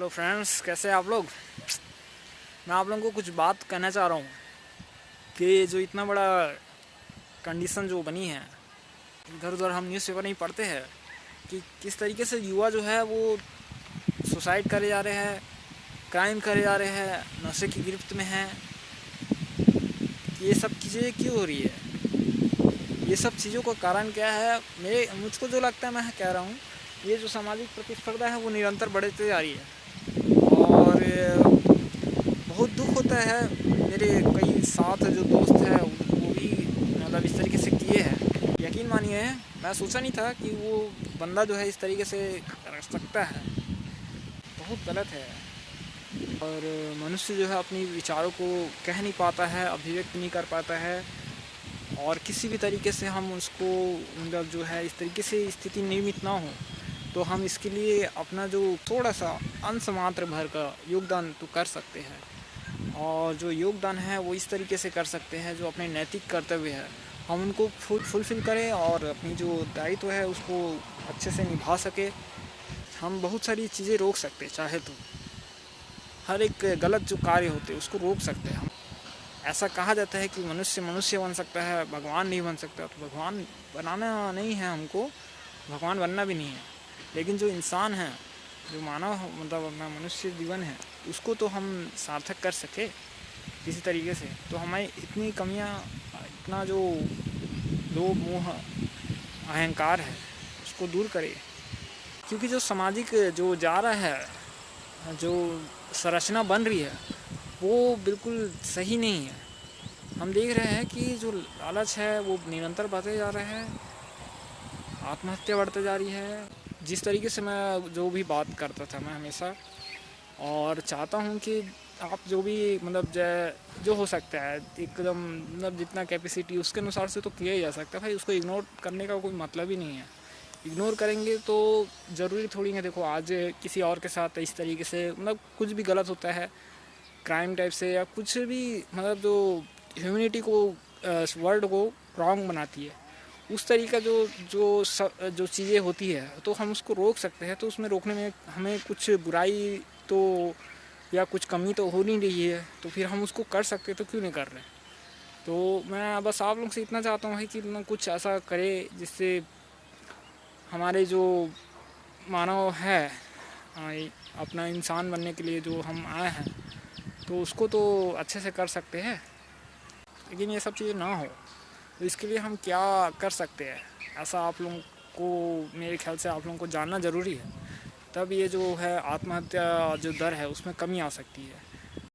Hello friends, कैसे हैं आप लोग। मैं आप लोगों को कुछ बात कहना चाह रहा हूँ कि जो इतना बड़ा कंडीशन जो बनी है, इधर उधर हम न्यूज़पेपर नहीं पढ़ते हैं कि किस तरीके से युवा जो है वो सुसाइड करे जा रहे हैं, क्राइम करे जा रहे हैं, नशे की गिरफ्त में हैं। ये सब चीज़ें क्यों हो रही है, ये सब चीज़ों का कारण क्या है। मुझको जो लगता है, मैं कह रहा हूँ, ये जो सामाजिक प्रतिस्पर्धा है वो निरंतर बढ़ती जा रही है। और बहुत दुख होता है। मेरे कई साथ जो दोस्त हैं वो भी मतलब इस तरीके से किए हैं। यकीन मानिए, मैं सोचा नहीं था कि वो बंदा जो है इस तरीके से कर सकता है। बहुत गलत है। और मनुष्य जो है अपनी विचारों को कह नहीं पाता है, अभिव्यक्त नहीं कर पाता है। और किसी भी तरीके से हम उसको मतलब जो है इस तरीके से स्थिति निर्मित ना हो, तो हम इसके लिए अपना जो थोड़ा सा अंश मात्र भर का योगदान तो कर सकते हैं। और जो योगदान है वो इस तरीके से कर सकते हैं, जो अपने नैतिक कर्तव्य है हम उनको फुलफ़िल करें और अपनी जो दायित्व है उसको अच्छे से निभा सके। हम बहुत सारी चीज़ें रोक सकते हैं, चाहे तो हर एक गलत जो कार्य होते हैं उसको रोक सकते हैं हम। ऐसा कहा जाता है कि मनुष्य मनुष्य बन सकता है, भगवान नहीं बन सकता। तो भगवान बनाना नहीं है हमको, भगवान बनना भी नहीं है। लेकिन जो इंसान है, जो मानव मतलब अपना मनुष्य जीवन है, उसको तो हम सार्थक कर सके किसी तरीके से। तो हमें इतनी कमियां, इतना जो लोभ मोह अहंकार है उसको दूर करें। क्योंकि जो सामाजिक जो जा रहा है, जो संरचना बन रही है वो बिल्कुल सही नहीं है। हम देख रहे हैं कि जो लालच है वो निरंतर बढ़ते जा रहा है, आत्महत्या बढ़ते जा रही है। जिस तरीके से मैं जो भी बात करता था, मैं हमेशा और चाहता हूँ कि आप जो भी मतलब जो हो सकता है एकदम मतलब जितना कैपेसिटी उसके अनुसार से तो किया ही जा सकता है भाई। उसको इग्नोर करने का कोई मतलब ही नहीं है। इग्नोर करेंगे तो ज़रूरी थोड़ी है। देखो, आज किसी और के साथ इस तरीके से मतलब कुछ भी गलत होता है, क्राइम टाइप से या कुछ भी, मतलब जो ह्यूमैनिटी को वर्ल्ड को रॉन्ग बनाती है, उस तरीका जो चीज़ें होती है तो हम उसको रोक सकते हैं। तो उसमें रोकने में हमें कुछ बुराई तो या कुछ कमी तो हो नहीं रही है, तो फिर हम उसको कर सकते, तो क्यों नहीं कर रहे। तो मैं बस आप लोग से इतना चाहता हूँ कि ना कुछ ऐसा करे जिससे हमारे जो मानव है, अपना इंसान बनने के लिए जो हम आए हैं, तो उसको तो अच्छे से कर सकते हैं। लेकिन ये सब चीज़ें ना हो तो इसके लिए हम क्या कर सकते हैं, ऐसा आप लोगों को, मेरे ख्याल से आप लोगों को जानना ज़रूरी है। तब ये जो है आत्महत्या जो दर है उसमें कमी आ सकती है।